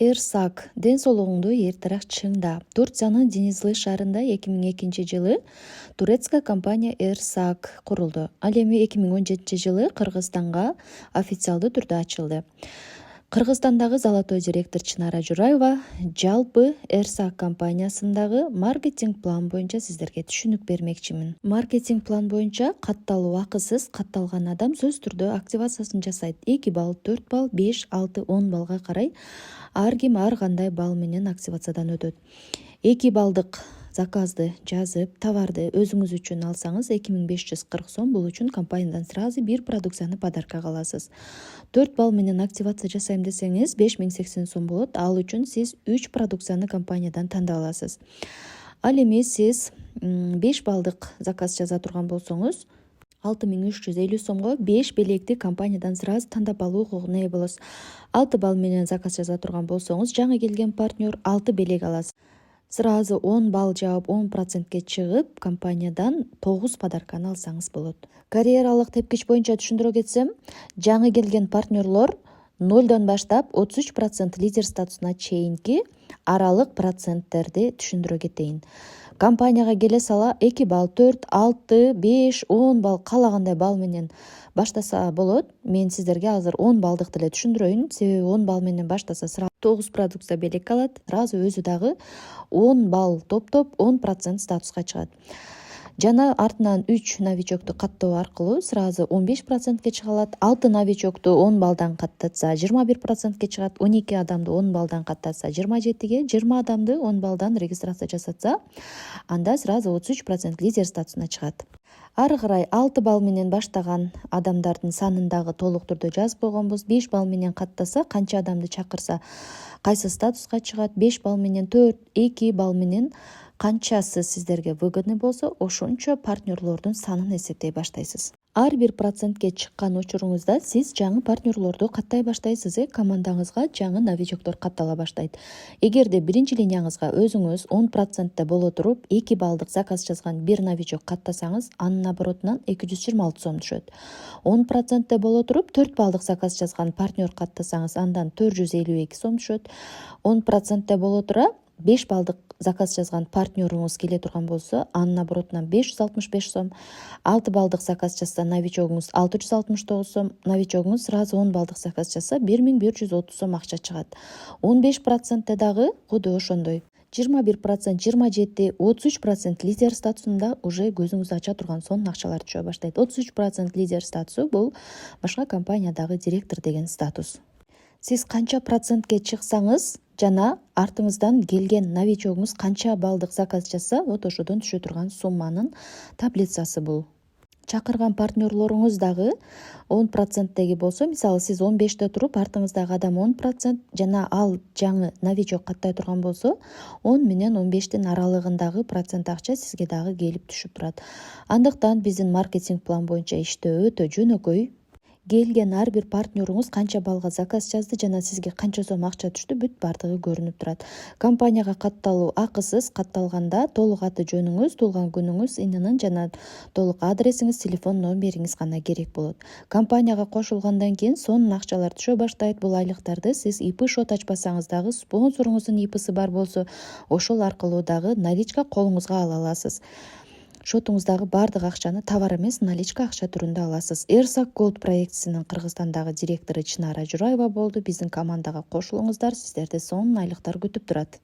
Эрсак ден соолугуңду эртерээк чыңда. Турциянын Денизли шаарында 2002-жылы турецкая компания Эрсак курулду. Ал эми 2017-жылы Кыргызстанга официалдуу түрдө ачылды. Кыргызстандагы Золотой директор Чынара Жураева жалпы Эрсак компаниясындагы маркетинг план боюнча сиздерге түшүнүк бермекчимин. Маркетинг план боюнча катталуу акысыз катталган адам сөзсүз түрдө активациясын жасайт. 2 балл, 4 балл, 5, 6, 10 баллга карай ар ким ар кандай балл менен активациядан өтөт. 2 баллдык заказды жазып, товарды өзүңүз үчүн алсаңыз 2540 сом, бул үчүн компаниядан сразу бир продукцияны подаркага аласыз. 4 балл менен активация жасайм десеңиз 5080 сом болот. Ал үчүн сиз 3 продукцияны компаниядан тандап аласыз. Ал эми сиз 5 баллдык заказ жаза турган болсоңуз 6350 сомго 5 белекти компаниядан сразу тандап алуу укугуна ээ болосуз. 6 балл менен заказ жаза турган болсоңуз жаңы келген партнер 6 белек аласыз. Сразу 10 балл жаап 10%ке чыгып, компаниядан 9 подарканы алсаңыз болот. Карьералык тепкич боюнча түшүндүрө кетсем, жаңы келген партнерлор 0 баштап 33% лидер статусуна чейинки аралык проценттерди түшүндүрө кетейин. Компанияга келе сала 2 балл, 4, 6, 5, 10 балл каалагандай балл менен баштаса болот. Мен сиздерге азыр 10 баллдыкты эле түшүндүрөйүн. Себеби 10 балл менен баштаса сразу 9 продукция белек алат. Сразу өзү дагы 10 балл топтоп 10% статуска чыгат. Жана артынан 3 новичокту каттоо аркылуу сразу 15%ке чыга алат. 6 новичокту 10 баллдан каттатса 21%ке чыгат. 12 адамды 10 баллдан каттатса 27ге, 20 адамды 10 баллдан регистрация жасатса, анда сразу 33% лидер статусуна чыгат. Ары карай 6 балл менен баштаган адамдардын санын дагы толук түрдө жазып койгонбуз. 5 балл менен каттаса, канча адамды чакырса, кайсы статуска чыгат, 5 балл менен 4, 2 балл менен канчасы сиздерге выгодный болсо, ошончо партнерлордун санын эсептей баштайсыз. Ар бир процентке чыккан учуруңузда сиз жаңы партнерлорду каттай баштайсыз, командаңызга жаңы новичоктор каттала баштайт. Эгерде биринчи линияңызга өзүңүз 10%те боло туруп 2 баллдык заказ жазган бир новичок каттасаңыз, анын оборотунан 226 сом түшөт. 10%те боло туруп 4 баллдык заказ жазган партнер каттасаңыз, андан 452 сом түшөт. 10%те боло тура 5 баллдык заказ жазган партнеруңуз келе турган болсо, анын оборотунан 565 сом. 6 баллдык заказ жазса, новичогуңуз 669 сом. Новичогуңуз сразу 10 баллдык заказ жазса, 1130 сом акча чыгат. 15%те дагы куду ошондой. 21%, 27, 33% лидер статусунда уже көзүңүз ача турган сонун акчалар түшө баштайт. 33% лидер статусу бул башка компаниядагы директор деген статус. Сиз канча процентке чыксаңыз жана артыңыздан келген новичогуңуз канча баллдык заказ жазса, вот ошодон түшө турган сумманын таблицасы бул. Чакырган партнерлоруңуз дагы 10%теги болсо, мисалы сиз 15те туруп, артыңыздагы адам 10% жана ал жаңы новичок каттай турган болсо, 10 менен 15тин аралыгындагы процент акча сизге дагы келип түшүп турат. Андыктан биздин маркетинг план боюнча иштөө өтө жөнөкөй. Келген ар бир партнеруңуз канча баллга заказ жазды жана сизге канча сом акча түштү, бүт бардыгы көрүнүп турат. Компанияга катталуу акысыз, катталганда толук аты жөнүңүз, туулган күнүңүз, ИНН жана толук адресиңиз, телефон номериңиз гана керек болот. Компанияга кошулгандан кийин сонун акчалар түшө баштайт. Бул айлыктарды сиз ИП шот ачпасаңыз дагы, спонсоруңуздун ИПси бар болсо, ошол аркылуу дагы наличка колуңузга ала аласыз. Шотуңуздагы бардык акчаны товар эмес, наличка акча түрүндө аласыз. Эрсак Gold проектисинин Кыргызстандагы директору Чынара Жураева болду. Биздин командага кошулуңуздар, сиздерди сонун айлыктар күтүп турат.